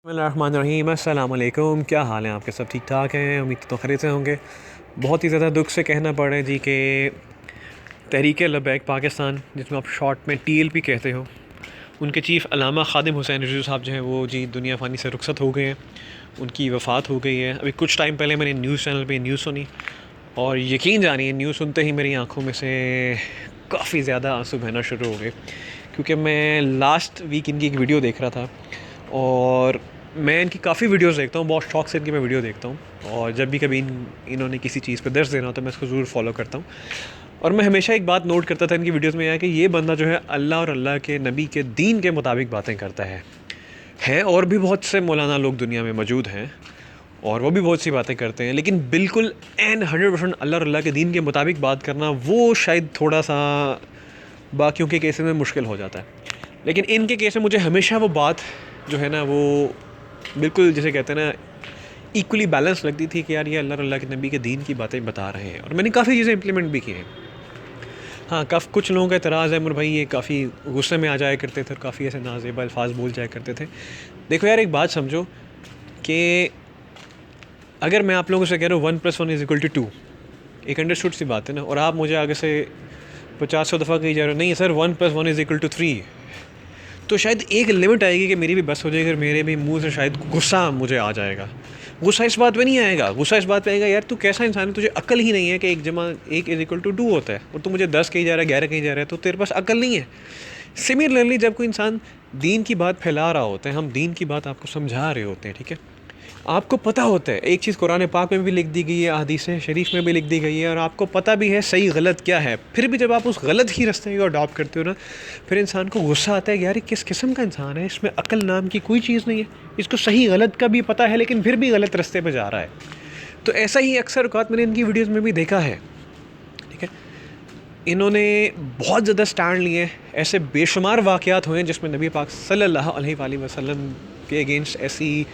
बिस्मिल्लाहिर्रहमानिर्रहीम। अस्सलाम वालेकुम। क्या हाल है आपके? सब ठीक ठाक हैं? उम्मीद तो खैरियत से होंगे। बहुत ही ज़्यादा दुख से कहना पड़ रहा है जी कि तहरीक लबैक पाकिस्तान, जिसमें आप शॉर्ट में TLP कहते हो, उनके चीफ़ अल्लामा ख़ादिम हुसैन रिजवी साहब जो हैं वो जी दुनिया फ़ानी से रुखसत हो गए हैं। उनकी वफ़ात हो गई है। अभी कुछ टाइम पहले मैंने न्यूज़ चैनल पे न्यूज़ सुनी और यकीन जानिए न्यूज़ सुनते ही मेरी आंखों में से काफ़ी ज़्यादा आंसू बहना शुरू हो गए, क्योंकि मैं लास्ट वीक इनकी एक वीडियो देख रहा था और मैं इनकी काफ़ी वीडियोस देखता हूँ, बहुत शौक से इनकी मैं वीडियो देखता हूँ। और जब भी कभी इन्होंने किसी चीज़ पे दर्स देना हो तो मैं इसको ज़रूर फॉलो करता हूँ। और मैं हमेशा एक बात नोट करता था इनकी वीडियोस में, यह है कि ये बंदा जो है अल्लाह और अल्लाह के नबी के दीन के मुताबिक बातें करता है। और भी बहुत से मौलाना लोग दुनिया में मौजूद हैं और वो भी बहुत सी बातें करते हैं, लेकिन बिल्कुल एन 100% अल्लाह और अल्लाह के दीन के मुताबिक बात करना वो शायद थोड़ा सा बाकियों के केस में मुश्किल हो जाता है। लेकिन इनके केस में मुझे हमेशा वो बात जो है ना वो बिल्कुल जिसे कहते हैं ना इक्वली बैलेंस लगती थी कि यार ये अल्लाह और अल्लाह के नबी के दीन की बातें बता रहे हैं। और मैंने काफ़ी चीज़ें इंप्लीमेंट भी की हैं। हाँ, कुछ लोगों का एतराज़ है मुर भाई ये काफ़ी गुस्से में आ जाया करते थे और काफ़ी ऐसे नाज़ेबा अल्फाज बोल जाया करते थे। देखो यार, एक बात समझो कि अगर मैं आप लोगों से कह रहा हूँ 1+1=2, एक अंडरस्टूड सी बात है ना, और आप मुझे आगे से 50 दफ़ा कही जा रहे हो नहीं सर 1+1=3, तो शायद एक लिमिट आएगी कि मेरी भी बस हो जाएगी और मेरे भी मुंह से शायद गुस्सा मुझे आ जाएगा। गुस्सा इस बात पे नहीं आएगा, गुस्सा इस बात पे आएगा यार तू कैसा इंसान है, तुझे अक्ल ही नहीं है कि 1+1=2 होता है, और तू मुझे 10 कही जा रहा है, 11 कही जा रहा है, तो तेरे पास अक्ल नहीं है। सिमिलरली जब कोई इंसान दीन की बात फैला रहा होता है, हम दीन की बात आपको समझा रहे होते हैं, ठीक है, आपको पता होता है एक चीज़ कुरान पाक में भी लिख दी गई है, हदीस शरीफ में भी लिख दी गई है, और आपको पता भी है सही गलत क्या है, फिर भी जब आप उस गलत ही रास्ते को अडॉप्ट करते हो ना, फिर इंसान को गुस्सा आता है कि यार ये किस किस्म का इंसान है, इसमें अक्ल नाम की कोई चीज़ नहीं है, इसको सही गलत का भी पता है लेकिन फिर भी गलत रास्ते पर जा रहा है। तो ऐसा ही अक्सर औक़ात मैंने इनकी वीडियोज़ में भी देखा है, ठीक है। इन्होंने बहुत ज़्यादा स्टैंड लिए, ऐसे बेशुमार वाक़यात हुए हैं जिसमें नबी पाक सल्लल्लाहु अलैहि वसल्लम के अगेंस्ट ऐसी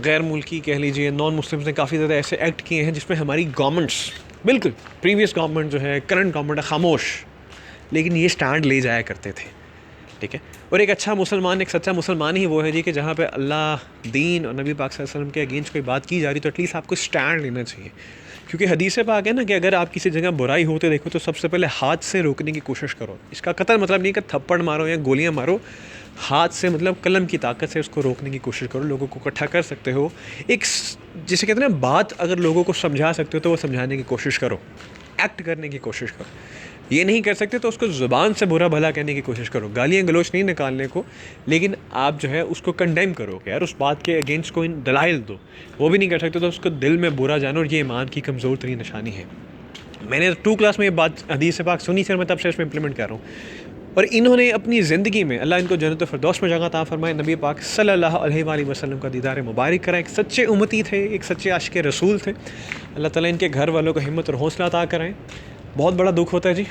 गैर मुल्की कह लीजिए नॉन मुस्लिम्स ने काफ़ी ज़्यादा ऐसे एक्ट किए हैं जिसमें हमारी गवर्नमेंट्स, बिल्कुल प्रीवियस गवर्नमेंट जो है, करंट गवर्नमेंट है, खामोश, लेकिन ये स्टैंड ले जाया करते थे, ठीक है। और एक अच्छा मुसलमान, एक सच्चा मुसलमान ही वो है जी कि जहाँ पे अल्लाह, दीन और नबी पाक सल्लल्लाहु अलैहि वसल्लम के अगेंस्ट कोई बात की जा रही तो एटलीस्ट आपको स्टैंड लेना चाहिए। क्योंकि हदीस पाक है ना कि अगर आप किसी जगह बुराई होते देखो तो सबसे पहले हाथ से रोकने की कोशिश करो। इसका कतई मतलब नहीं कि थप्पड़ मारो या गोलियां मारो, हाथ से मतलब कलम की ताकत से उसको रोकने की कोशिश करो, लोगों को इकट्ठा कर सकते हो, एक जिसे कहते हैं ना बात अगर लोगों को समझा सकते हो तो वो समझाने की कोशिश करो, एक्ट करने की कोशिश करो। ये नहीं कर सकते तो उसको ज़ुबान से बुरा भला कहने की कोशिश करो, गालियाँ गलोच नहीं निकालने को, लेकिन आप जो है उसको कंडेम करो कि यार उस बात के अगेंस्ट कोई दलाइल दो, वो भी नहीं कर सकते तो उसको दिल में बुरा जानो, और ये ईमान की कमज़ोर तरीन निशानी है। मैंने 2 क्लास में ये बात हदीस पाक सुनी सर, मैं तब से इसमें इंप्लीमेंट कर रहा हूँ। और इन्होंने अपनी ज़िंदगी में, अल्लाह इनको जन्नत फ़िरदौस में जगह अता फ़रमाए, नबी पाक सल्लल्लाहु अलैहि वसल्लम का दीदार मुबारक कराए, एक सच्चे उम्मती थे, एक सच्चे आशिक़ रसूल थे। अल्लाह ताला इनके घर वालों को हिम्मत और हौसला अता कराएँ। बहुत बड़ा दुख होता है जी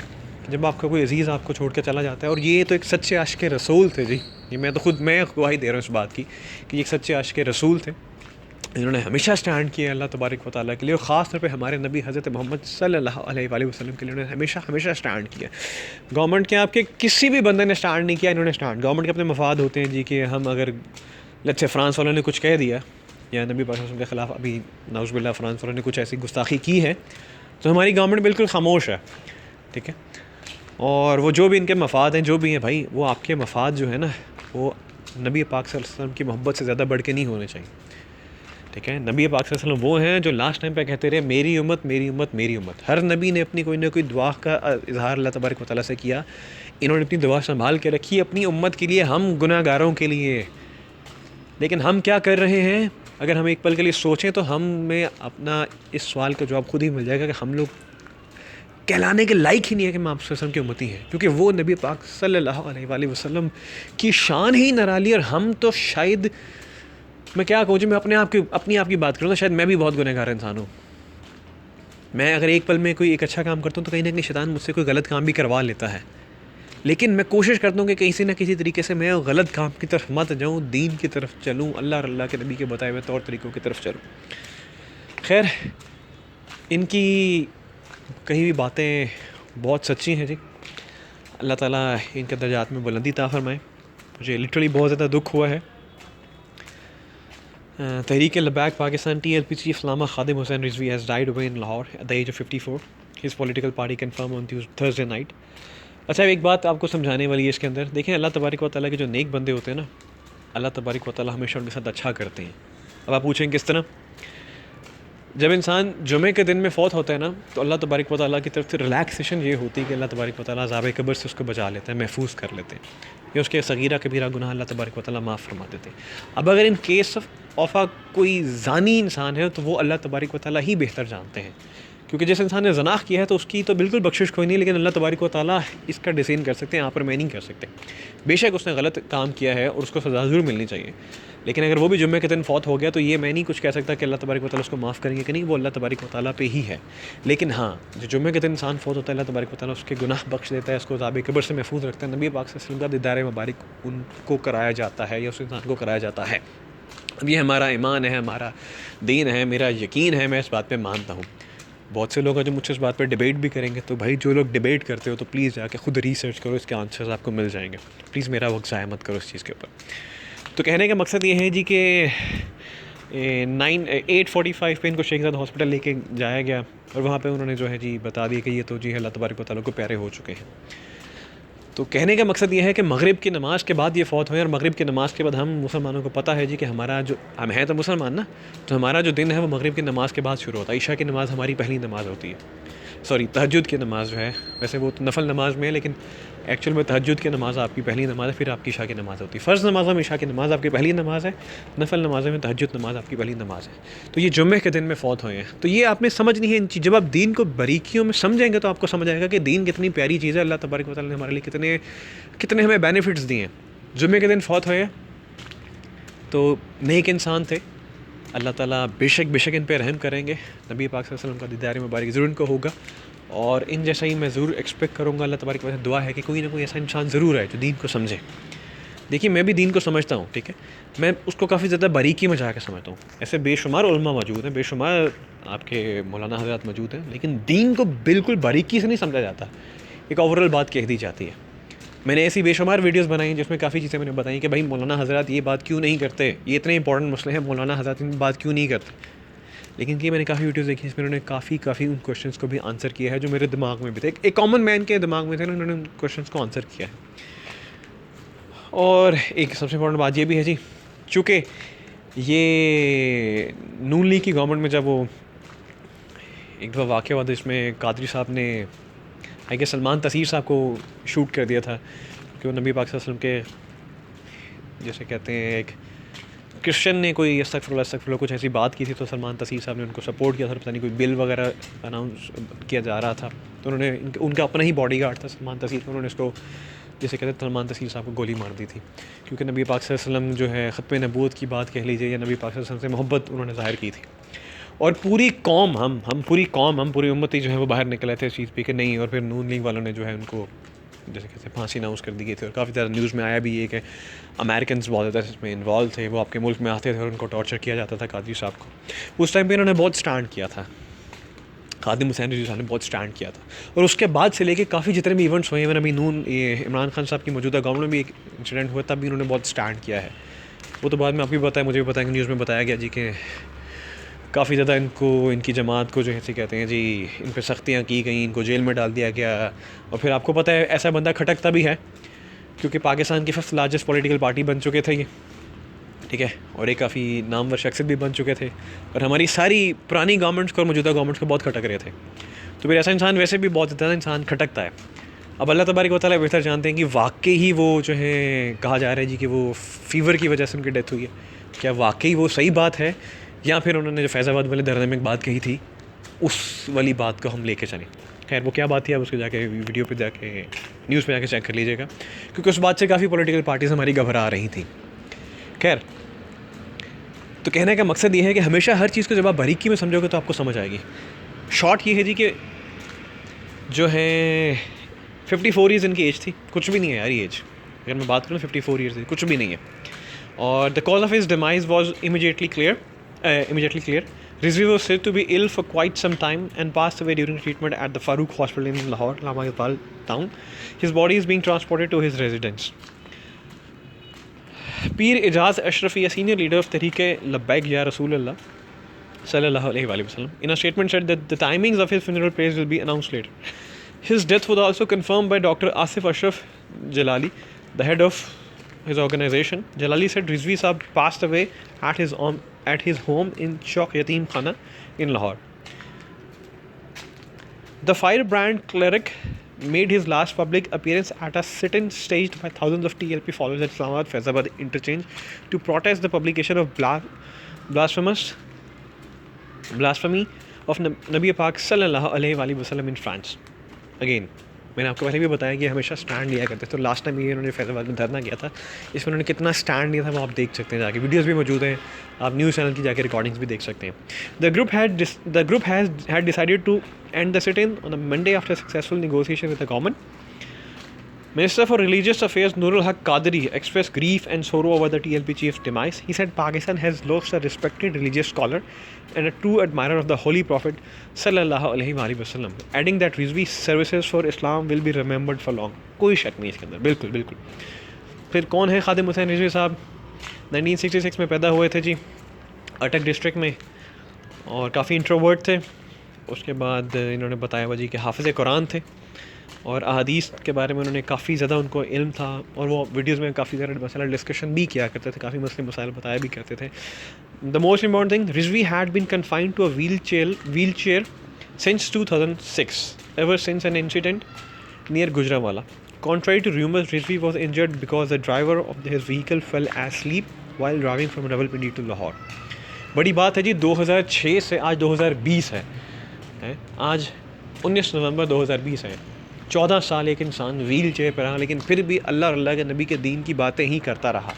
जब आपका कोई अज़ीज़ आपको छोड़ कर चला जाता है, और ये तो एक सच्चे आशिक़ रसूल थे जी। ये मैं गवाही दे रहा हूँ इस बात की कि एक सच्चे आशिक़ रसूल थे। इन्होंने हमेशा स्टैंड किया अल्लाह तबारक व तआला के लिए, और ख़ास तौर पे हमारे नबी हज़रत मोहम्मद सल्लल्लाहु अलैहि वसल्लम के लिए उन्होंने हमेशा स्टैंड किया। गवर्नमेंट के आपके किसी भी बंदे ने स्टैंड नहीं किया, इन्होंने स्टैंड। गवर्नमेंट के अपने मफाद होते हैं जी कि हम अगर लेट्स से फ्रांस वालों ने कुछ कह दिया या नबी पाक के ख़िलाफ़ अभी नाउज़ुबिल्लाह फ्रांस वालों ने कुछ ऐसी गुस्ताखी की है तो हमारी गवर्नमेंट बिल्कुल खामोश है, ठीक है। और वो जो भी इनके मफाद हैं, जो भी हैं भाई, वो आपके मफाद जो है ना वो नबी पाक सल्लल्लाहु अलैहि वसल्लम की मोहब्बत से ज़्यादा बढ़ के नहीं होने चाहिए, ठीक है। नबी पाक सल्लल्लाहु अलैहि वसल्लम वो हैं जो लास्ट टाइम पे कहते रहे मेरी उम्मत मेरी उम्मत मेरी उम्मत। हर नबी ने अपनी कोई ना कोई दुआ का इज़हार अल्लाह तबारक व तआला से किया। इन्होंने अपनी दुआ संभाल के रखी अपनी उम्मत के लिए, हम गुनाहगारों के लिए। लेकिन हम क्या कर रहे हैं, अगर हम एक पल के लिए सोचें तो हमें अपना इस सवाल का जवाब खुद ही मिल जाएगा कि हम लोग कहलाने के लायक ही नहीं है कि हम आप वसल्लम की उम्मती हैं, क्योंकि वो नबी पाक सल्लल्लाहु अलैहि वसल्लम की शान ही निराली। और हम तो शायद, मैं क्या कहूँ जी, मैं अपनी आप की बात करूँ तो शायद मैं भी बहुत गुनहगार इंसान हूँ। मैं अगर एक पल में कोई एक अच्छा काम करता हूँ तो कहीं ना कहीं शैतान मुझसे कोई गलत काम भी करवा लेता है, लेकिन मैं कोशिश करता हूँ कि किसी ना किसी तरीके से मैं गलत काम की तरफ मत जाऊँ, दीन की तरफ चलूँ, अल्लाह और अल्लाह के नबी के बताए हुए तौर तरीक़ों की तरफ चलूँ। खैर, इनकी कही हुई बातें बहुत सच्ची हैं जी। अल्लाह ताला इनके दर्जात में बुलंदी अता फ़रमाए। मुझे लिटरली बहुत ज़्यादा दुख हुआ है Tehreek Labbaik Pakistan TLP chief Allama Khadim Hussain Rizvi has died away in Lahore at the age of 54. His political party confirm on Thursday night. अच्छा, एक बात आपको समझाने वाली है इसके अंदर. देखें, अल्लाह तबारक व तआला के जो नेक बंदे होते हैं ना, अल्लाह तबारक व तआला हमेशा उनके साथ अच्छा करते हैं. अब आप पूछें किस तरह. जब इंसान जुमे के दिन में फ़ौत होता है ना, तो अल्लाह तबारक व तआला की तरफ से रिलैक्सेशन ये होती है कि अल्लाह तबारक व तआला अज़ाब कब्र से उसको बचा लेते हैं, महफूज कर लेते हैं, या उसके सगीरा कबीरा गुनाह अल्लाह तबारक व तआला माफ़ फरमा देते हैं. अब अगर इन केस ऑफ कोई ज़ानी इंसान है, तो वो अल्लाह तबारक व तआला ही बेहतर जानते हैं, क्योंकि जिस इंसान ने ज़नाह किया है तो उसकी तो बिल्कुल बख्शिश कोई नहीं, लेकिन अल्लाह तबारक व तआला इसका डिसीजन कर सकते हैं, यहाँ पर मैं नहीं कर सकते. बेशक उसने गलत काम किया है और उसको सज़ा ज़रूर मिलनी चाहिए, लेकिन अगर वो भी जुम्मे के दिन फ़ौत हो गया तो ये मैं नहीं कुछ कह सकता कि अल्लाह तबारक व तआला उसको माफ़ करेंगे कि नहीं, वो अल्लाह तबारक व तआला पे ही है. लेकिन हाँ, जो जुम्मे के दिन इंसान फ़ौत होता है, अल्लाह तबारक व तआला उसके गुनाह बख्श देता है, उसको अज़ाब कब्र से महफूज रखता है. नबी पाक सल्लल्लाहु अलैहि वसल्लम का दीदार मुबारक उनको कराया जाता है, या उस इंसान को कराया जाता है. अब ये हमारा ईमान है, हमारा दीन है, मेरा यकीन है, मैं इस बात पे मानता हूँ. बहुत से लोग हैं जो मुझसे इस बात पे डिबेट भी करेंगे, तो भाई जो लोग डिबेट करते हो तो प्लीज़ जाके खुद रिसर्च करो, इसके आंसर्स आपको मिल जाएंगे. प्लीज़ मेरा वक्त ज़ाया मत करो इस चीज़ के ऊपर. तो कहने का मकसद ये है जी कि 8:45 पे इनको शेखजाद हॉस्पिटल लेके जाया गया, और वहाँ पे उन्होंने जो है जी बता दिया कि ये तो जी अल्लाह तबारक व तआला को प्यारे हो चुके हैं. तो कहने का मकसद ये है कि मगरिब की नमाज़ के बाद ये फ़ौत हुए, और मगरिब की नमाज़ के बाद हम मुसलमानों को पता है जी कि हमारा जो हम हैं तो मुसलमान ना, तो हमारा जो दिन है वो मगरिब की नमाज़ के बाद शुरू होता है. ईशा की नमाज़ हमारी पहली नमाज़ होती है. सॉरी, तहज्जुद की नमाज़ जो है, वैसे वो तो नफल नमाज में है, लेकिन एक्चुअल में तहज्जुद की नमाज़ आपकी पहली नमाज़ है, फिर आपकी ईशा की नमाज़ होती है. फ़र्ज़ नमाज़ में ईशा की नमाज़ आपकी पहली नमाज़ है, नफल नमाज़ में तहज्जुद नमाज़ आपकी पहली नमाज़ है. तो ये जुम्मे के दिन में फ़ौत हुए हैं, तो ये आपने समझनी है इन चीज़. जब आप दीन को बारीकियों में समझेंगे तो आपको समझ आएगा कि दीन कितनी प्यारी चीज़ है. अल्लाह तबारक व तआला ने हमारे लिए कितने कितने हमें बेनिफिट्स दिए हैं. जुम्मे के दिन फ़ौत हुए तो नेक इंसान थे, अल्लाह ताला बेशक इन पे रहम करेंगे. नबी पाक सल्लल्लाहु अलैहि वसल्लम का दीदार मुबारक ज़रूर इनको होगा, और इन जैसा ही मैं ज़रूर एक्सपेक्ट करूँगा. अल्लाह तबारक व तआला दुआ है कि कोई ना कोई ऐसा इंसान ज़रूर है जो दीन को समझे. देखिए, मैं भी दीन को समझता हूँ, ठीक है, मैं उसको काफ़ी ज़्यादा बारीकी में जाकर समझता हूँ. ऐसे बेशुमार उलमा मौजूद हैं, बेशुमार आपके मौलाना हज़रात मौजूद हैं, लेकिन दीन को बिल्कुल बारीकी से नहीं समझा जाता. एक ओवरऑल बात कह दी जाती है. मैंने ऐसी बेशुमार वीडियोस बनाई हैं जिसमें काफ़ी चीज़ें मैंने बताई कि भाई मौलाना हज़रात ये बात क्यों नहीं करते, ये इतने इंपॉर्टेंट मसले हैं, मौलाना हज़रात इन बात क्यों नहीं करते. लेकिन कि मैंने काफ़ी वीडियोस देखी जिसमें उन्होंने काफ़ी उन क्वेश्चंस को भी आंसर किया है जो मेरे दिमाग में भी थे, एक कॉमन मैन के दिमाग में थे, उन्होंने उन क्वेश्चंस को आंसर किया है. और एक सबसे इंपॉर्टेंट बात ये भी है जी, चूँकि ये नून लीग की गवर्नमेंट में जब वो एक दफ़ा वाक़या हुआ था जिसमें कादरी साहब ने आई गेस सलमान तसीर साहब को शूट कर दिया था, क्योंकि वो नबी पाक सल्लल्लाहु अलैहि वसल्लम के जैसे कहते हैं एक क्रिश्चियन ने कोई अस्तगफिरुल्लाह कुछ ऐसी बात की थी, तो सलमान तसीर साहब ने उनको सपोर्ट किया था. पता नहीं कोई बिल वगैरह अनाउंस किया जा रहा था, तो उन्होंने उनका अपना ही बॉडीगार्ड था सलमान तसीर, उन्होंने उसको जैसे कहते हैं सलमान तसीर साहब को गोली मार दी थी, क्योंकि नबी पाक सल्लल्लाहु अलैहि वसल्लम जो है ख़त्म नबूवत की बात कह लीजिए, या नबी पाक सल्लल्लाहु अलैहि वसल्लम से मोहब्बत उन्होंने ज़ाहिर की थी. और पूरी कौम हम पूरी उम्मत ही जो है वो बाहर निकले थे इस चीज़ पे कि नहीं. और फिर नून लीग वालों ने जो है उनको जैसे कहते हैं फांसी अनाउंस कर दी गई थी, और काफ़ी ज़्यादा न्यूज़ में आया भी ये कि अमेरिकन बहुत ज़्यादा इसमें इन्वॉल्व थे, वो आपके मुल्क में आते थे और उनको टॉर्चर किया जाता था कादरी साहब को. उस टाइम पे इन्होंने बहुत स्टैंड किया था, खादिम हुसैन रिजवी साहब ने बहुत स्टैंड किया था. और उसके बाद से लेके काफ़ी जितने भी इवेंट्स हुए हैं, मैंने अभी ये इमरान खान साहब की मौजूदा गवर्नमेंट में भी एक इंसिडेंट हुआ, तब भी उन्होंने बहुत स्टैंड किया है. वो तो बाद में आपको भी बताया, मुझे भी बताया, न्यूज़ में बताया गया जी कि काफ़ी ज़्यादा इनकी जमात को जो है कहते हैं जी इन पर सख्तियाँ की गई, इनको जेल में डाल दिया गया. और फिर आपको पता है ऐसा बंदा खटकता भी है, क्योंकि पाकिस्तान की फर्स्ट लार्जेस्ट पॉलिटिकल पार्टी बन चुके थे ये, ठीक है, और एक काफ़ी नामवर शख्सियत भी बन चुके थे, और हमारी सारी पुरानी गवर्नमेंट्स को और मौजूदा गवर्नमेंट्स को बहुत खटक रहे थे. तो फिर ऐसा इंसान वैसे भी बहुत ज़्यादा इंसान खटकता है. अब अल्लाह तबारक व तआला बेहतर जानते हैं कि वाकई ही वो जो है कहा जा रहा है जी कि वो फ़ीवर की वजह से उनकी डेथ हुई है. क्या वाकई वो सही बात है, या फिर उन्होंने जो फैज़ाबाद वाले धरने में एक बात कही थी उस वाली बात को हम लेके चलें. खैर वो क्या बात थी, आप उसको जाके वीडियो पे जाके न्यूज़ पे जाके चेक कर लीजिएगा, क्योंकि उस बात से काफ़ी पॉलिटिकल पार्टीज़ हमारी घबरा रही थी. खैर, तो कहने का मकसद ये है कि हमेशा हर चीज़ को जब आप बारीकी में समझोगे तो आपको समझ आएगी. शॉर्ट ये है जी कि जो है 54 ईयर्स इनकी एज थी, कुछ भी नहीं है यार ये एज. अगर मैं बात करूँ 54 ईयर्स थी, कुछ भी नहीं है. और the cause of his demise was immediately clear. Rizvi was said to be ill for quite some time and passed away during treatment at the Farooq Hospital in Lahore, Lama Iqbal town. His body is being transported to his residence. Pir Ejaz Ashrafi, a senior leader of Tehreek Labbaik Ya Rasulullah sallallahu alaihi wasallam, in a statement said that the timings of his funeral prayers will be announced later. His death was also confirmed by Dr. Asif Ashraf Jalali, the head of his organization. Jalali said Rizvi Saab passed away at his home in Chowk Yatim Khana in Lahore. The firebrand cleric made his last public appearance at a sit-in staged by thousands of TLP followers at Islamabad Faizabad interchange to protest the publication of blasphemy of Nabi Pak sallallahu alaihi wasallam in France. Again, मैंने आपको पहले भी बताया कि हमेशा stand लिया करते थे। तो लास्ट टाइम ये इन्होंने फैज़ाबाद में धरना किया था, इसमें उन्होंने कितना स्टैंड लिया था वो आप देख सकते हैं जाके, वीडियोस भी मौजूद हैं, आप न्यूज़ चैनल की जाके रिकॉर्डिंग्स भी देख सकते हैं। The group had decided to end the sit in on a Monday after successful negotiation with the government. Minister for Religious Affairs Nurul Haq Qadri expressed grief and sorrow over the TLP chief's demise. He said Pakistan has lost a respected religious scholar and a true admirer of the Holy Prophet sallallahu alaihi wasallam, adding that Rizvi's services for Islam will be remembered for long. कोई शक नहीं इसके अंदर, बिल्कुल बिल्कुल. फिर कौन है खादिम हुसैन रिजवी साहब? 1966 में पैदा हुए थे जी, अटक डिस्ट्रिक्ट में, और काफ़ी इंट्रोवर्ट थे. उसके बाद इन्होंने बताया हुआ जी कि हाफिज़ कुरान थे और अहादीस के बारे में उन्होंने काफ़ी ज़्यादा उनको इल्म था, और वो वीडियोज़ में काफ़ी ज़्यादा मसाला डिस्कशन भी किया करते थे, काफ़ी मसले मसाइल बताया भी करते थे. The most important thing, Rizvi had been confined to a wheelchair since 2006, ever since an incident near Gujranwala. Contrary to rumors, Rizvi was injured because the driver of his vehicle fell asleep while driving from Rawalpindi to Lahore. बड़ी बात है जी, 2006 से आज 2020 है, आज 19 नवंबर 2020 है. 14 साल एक इंसान व्हील चेयर पर रहा, लेकिन फिर भी अल्लाह के नबी के दीन की बातें ही करता रहा.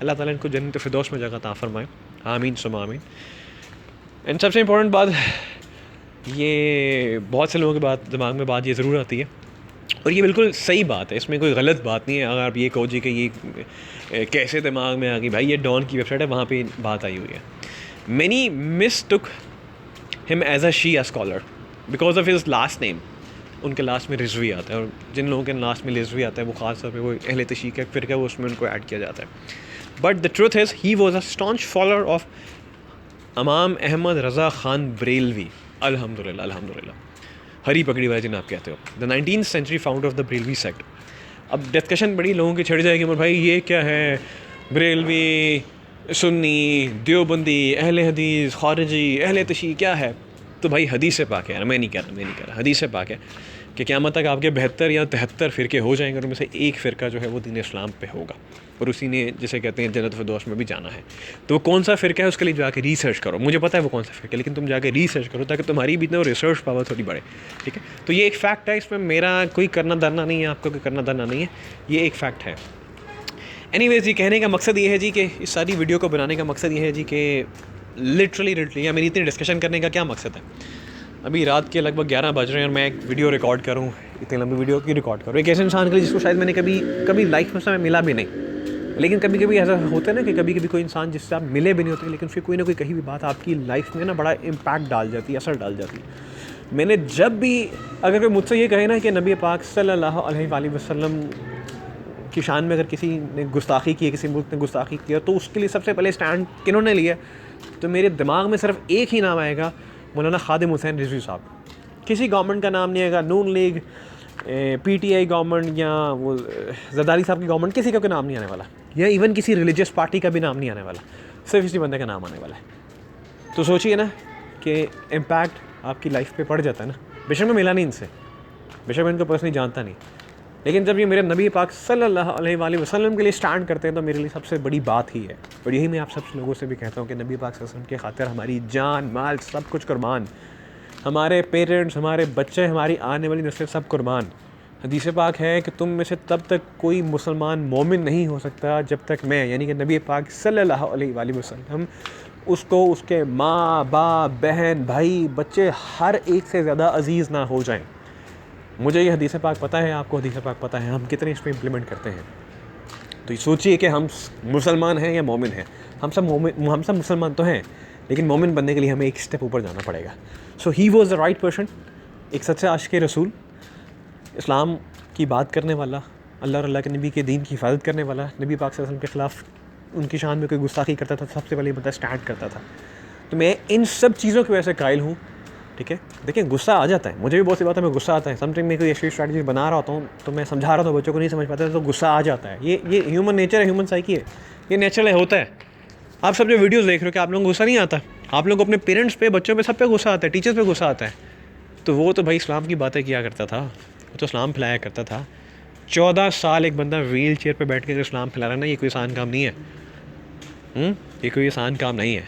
अल्लाह ताला इनको जन्नत फिरदौस में जगह अता फरमाए, आमीन सुम्मा आमीन. एंड सबसे इम्पोर्टेंट बात, ये बहुत से लोगों के बात दिमाग में बात ये ज़रूर आती है, और ये बिल्कुल सही बात है, इसमें कोई गलत बात नहीं है. अगर आप ये कहो जी कि ये कैसे दिमाग में आ गई, भाई ये डॉन की वेबसाइट है, वहाँ पे बात आई हुई है. Many mistook him as a Shia scholar because of his last name. उनके लास्ट में रिजवी आता है, और जिन लोगों के लास्ट में रिजवी आता है वो ख़ास तौर पे वो अहले तशीह का फ़िरका है, वो उसमें उनको ऐड किया जाता है. But the truth is he was a staunch follower of इमाम अहमद रज़ा ख़ान बरेलवी. अल्हम्दुलिल्लाह अल्हम्दुलिल्लाह, हरी पकड़ी वाले जिन्हें आप कहते हो, the 19th century founder of the Barelvi sect. अब डिस्कशन बड़ी लोगों की छिड़ जाएगी, मगर भाई ये क्या है, बरेलवी, सुन्नी, देवबंदी, अहले हदीस, खारिजी, अहले तशीह क्या है? तो भाई हदीस से पाक है, मैं नहीं कह रहा, हदीस से पाक है कि क़यामत तक आपके 72 या 73 फ़िरके हो जाएंगे, और उनमें से एक फ़िरका जो है वो दीन इस्लाम पे होगा, और उसी ने जिसे कहते हैं जन्नत फिरदौस में भी जाना है. तो वो कौन सा फ़िरका है उसके लिए जाके रिसर्च करो. मुझे पता है वो कौन सा फ़िरका है, लेकिन तुम जाके रिसर्च करो ताकि तुम्हारी भी इतना रिसर्च पावर थोड़ी बढ़े. ठीक है, तो ये एक फ़ैक्ट है, इसमें मेरा कोई करना धरना नहीं है, आपका कोई करना धरना नहीं है, ये एक फ़ैक्ट है. एनीवेज़ जी, कहने का मकसद ये है जी कि इस सारी वीडियो को बनाने का मकसद ये है जी कि लिटरली या मेरी इतनी डिस्कशन करने का क्या मकसद है. अभी रात के लगभग 11 बज रहे हैं और मैं एक वीडियो रिकॉर्ड करूँ, इतनी लंबी वीडियो की रिकॉर्ड करूँ एक ऐसे इंसान के लिए जिसको शायद मैंने कभी लाइफ में समय मिला भी नहीं. लेकिन कभी कभी ऐसा होता है ना कि कभी कभी कोई इंसान जिससे आप मिले भी नहीं होते, लेकिन फिर कोई ना कोई कहीं भी बात आपकी लाइफ में ना बड़ा इम्पैक्ट डाल जाती है, असर डाल जाती है. मैंने जब भी, अगर कोई मुझसे ये कहे ना कि नबी पाक सल्लल्लाहु अलैहि वसल्लम की शान में अगर किसी ने गुस्ताखी की है, किसी मुल्क ने गुस्ताखी किया, तो उसके लिए सबसे पहले स्टैंड किन्होंने लिया, तो मेरे दिमाग में सिर्फ एक ही नाम आएगा, मौलाना खादिम हुसैन रिजवी साहब. किसी गवर्नमेंट का नाम नहीं आएगा, नून लीग, PTI गवर्नमेंट या वो जरदारी साहब की गवर्नमेंट, किसी का कोई नाम नहीं आने वाला, या इवन किसी रिलीजियस पार्टी का भी नाम नहीं आने वाला, सिर्फ इसी बंदे का नाम आने वाला है. तो सोचिए ना कि इम्पैक्ट आपकी लाइफ पे पड़ जाता है ना. बेशक मैं मिला नहीं इनसे, बेशक मैं इनको पर्सनली जानता नहीं, लेकिन जब ये मेरे नबी पाक सल्लल्लाहु अलैहि वसल्लम के लिए स्टैंड करते हैं तो मेरे लिए सबसे बड़ी बात ही है. और यही मैं आप सब लोगों से भी कहता हूँ कि नबी पाक सल्लल्लाहु अलैहि वसल्लम के खातिर हमारी जान माल सब कुछ कुर्बान, हमारे पेरेंट्स, हमारे बच्चे, हमारी आने वाली नस्लें सब कुर्बान. हदीस पाक है कि तुम में से तब तक कोई मुसलमान मोमिन नहीं हो सकता जब तक मैं, यानी कि नबी पाक सल्लल्लाहु अलैहि वसल्लम, उसको उसके माँ बाप, बहन, भाई, बच्चे हर एक से ज़्यादा अजीज़ ना हो जाएं. मुझे ये हदीस पाक पता है, आपको हदीस पाक पता है, हम कितने इस पर इम्प्लीमेंट करते हैं. तो ये सोचिए कि हम मुसलमान हैं या मोमिन हैं. हम सब मुसलमान तो हैं, लेकिन मोमिन बनने के लिए हमें एक स्टेप ऊपर जाना पड़ेगा. So he was the right person, एक सच्चा आशिक़ रसूल, इस्लाम की बात करने वाला, अल्लाह और अल्लाह के नबी के दीन की हिफाजत करने वाला, नबी पाक सल्लल्लाहु अलैहि वसल्लम के ख़िलाफ़ उनकी शान में कोई गुस्ताखी करता था, सबसे पहले बंदा स्टैंड करता था। तो मैं इन सब चीज़ों की वजह से कायल हूँ, ठीक है। देखिए गुस्सा आ जाता है, मुझे भी बहुत सी बात है, मैं गुस्सा आता है। समटाइम मैं कोई ऐसी स्ट्रैटेजी बना रहा होता हूँ तो मैं समझा रहा था, बच्चों को नहीं समझ पाते तो गुस्सा आ जाता है। ये ह्यूमन नेचर है, ह्यूमन साइकी है, ये नेचुरल होता है। आप सब जो वीडियोस देख रहे हो कि आप लोगों को गुस्सा नहीं आता? आप लोगों को अपने पेरेंट्स पे, बच्चों पे, सब पे गुस्सा आता है, टीचर्स पे गुस्सा आता है। तो वो तो भाई इस्लाम की बातें किया करता था, वो तो इस्लाम फैलाया करता था। 14 साल एक बंदा व्हील चेयर पर बैठ कर इस्लाम फैला रहा है ना, ये कोई आसान काम नहीं है। ये कोई आसान काम नहीं है।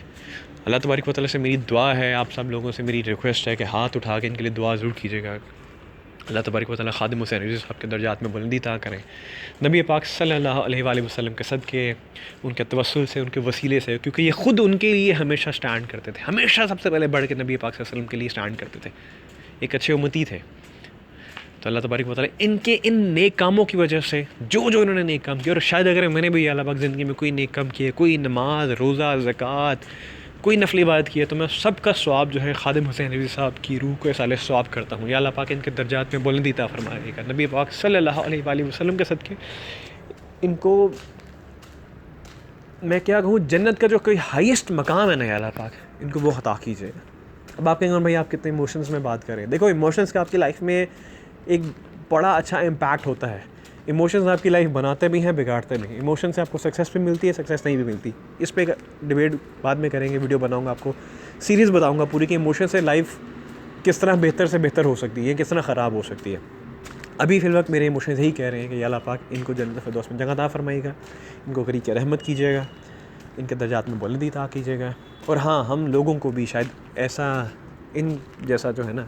अल्लाह तबारक व तआला से मेरी दुआ है, आप सब लोगों से मेरी रिक्वेस्ट है कि हाथ उठा के इनके लिए दुआ ज़रूर कीजिएगा। अल्लाह तबारक व तआला खादिम हुसैन रिज़वी साहब के दर्जात में बुलंदी अता करें। नबी पाक सल्लल्लाहु अलैहि वसल्लम के सदक़े, उनके तवस्सुल से, उनके वसीले से, क्योंकि ये ख़ुद उनके लिए हमेशा स्टैंड करते थे, हमेशा सबसे पहले बढ़ के नबी पाक सल्लल्लाहु अलैहि वसल्लम के लिए स्टैंड करते थे, एक अच्छे उम्मती थे। तो अल्लाह तबारक व तआला इनके इन नेक कामों की वजह से, जो इन्होंने नेक काम किया, और शायद अगर मैंने भी अल्लाह पाक ज़िंदगी में कोई नेक काम किया, कोई नमाज, रोज़ा, ज़कात, कोई नफली इबादत की है, तो मैं सबका सवाब जो है खादिम हुसैन रिज़वी साहब की रूह को साले सवाब करता हूँ। या अल्लाह पाक इनके दर्जात में बुलंदी अता फरमाएगा। नबी पाक सल्लल्लाहु अलैहि वसल्लम के सदक़े इनको मैं क्या कहूँ, जन्नत का जो कोई हाईएस्ट मकाम है ना, या अल्लाह पाक इनको वो अता कीजिएगा। अब आप कहेंगे भाई आप कितने इमोशंस में बात करें। देखो इमोशंस का आपकी लाइफ में एक बड़ा अच्छा इम्पैक्ट होता है। इमोशंस आपकी लाइफ बनाते भी हैं, बिगाड़ते भी हैं। इमोशन से आपको सक्सेस भी मिलती है, सक्सेस नहीं भी मिलती। इस पे डिबेट बाद में करेंगे, वीडियो बनाऊंगा, आपको सीरीज़ बताऊंगा पूरी कि इमोशन से लाइफ किस तरह बेहतर से बेहतर हो सकती है, किस तरह ख़राब हो सकती है। अभी फ़िल वक्त मेरे इमोशंस यही कह रहे हैं कि या अल्लाह पाक इनको जन्नत फिरदौस में जगह अता फरमाइएगा, इनको करीब की रहमत कीजिएगा, इनके दर्जात में बुलंदी अता कीजिएगा। और हाँ, हम लोगों को भी शायद ऐसा इन जैसा जो है ना,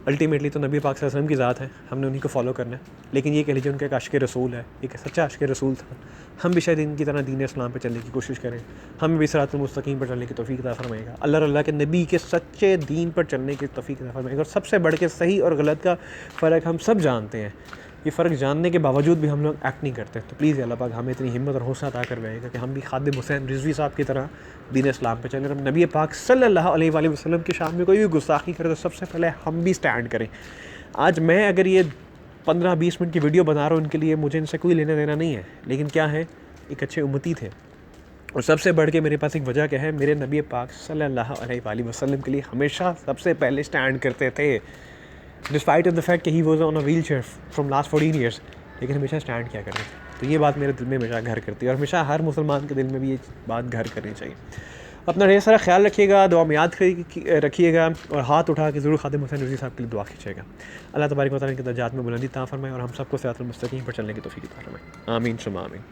अल्टीमेटली तो नबी पाक सल्लल्लाहु अलैहि वसल्लम की ज़ात है, हमने उन्हीं को फॉलो करना है। लेकिन ये कह लीजिए उनका एक आशिक़ रसूल है, एक सच्चा आशिक़ रसूल था। हम भी शायद इनकी तरह दीन इस्लाम पे चलने की कोशिश करें, हमें भी सिरातुल मुस्तकीम पर चलने की तौफ़ीक़ अता फरमाएगा। अल्लाह के नबी के सच्चे दीन पर चलने की तौफ़ीक़ अता फरमाएगा। और सबसे बढ़ के सही और गलत का फ़र्क हम सब जानते हैं। ये फ़र्क जानने के बावजूद भी हम लोग एक्ट नहीं करते। तो प्लीज़ अल्लाह पाक हमें इतनी हिम्मत और हौसला अता करवाएगा कि हम भी खादिम हुसैन रिज़वी साहब की तरह दीन इस्लाम पे चलें। नबी पाक सल्लल्लाहु अलैहि वसल्लम की शान में कोई भी गुस्ताखी करे तो सबसे पहले हम भी स्टैंड करें। आज मैं अगर ये 15-20 मिनट की वीडियो बना रहा हूँ उनके लिए, मुझे इनसे कोई लेना देना नहीं है, लेकिन क्या है, एक अच्छे उम्मती थे। और सबसे बढ़ के मेरे पास एक वजह क्या है, मेरे नबी पाक सल्लल्लाहु अलैहि वसल्लम के लिए हमेशा सबसे पहले स्टैंड करते थे। डिस्पाइट ऑफ द फैक्ट कि he was on a wheel chair from last 14 years, लेकिन हमेशा स्टैंड किया करते थे। तो ये बात मेरे दिल में हमेशा घर करती है, और हमेशा हर मुसलमान के दिल में भी ये बात घर करनी चाहिए। अपना ढेर सारा ख्याल रखिएगा, दुआ में याद रखिएगा, और हाथ उठा के ज़रूर खादिम हुसैन रिज़वी साहब के लिए दुआ कीजिएगा। अल्लाह तबारक व तआला के दर्जात में बुलंदी अता फरमाए और हम सबको सिरातुल मुस्तकीम पर चलने की तौफ़ीक़ अता फरमाए। आमीन सुम्मा आमीन।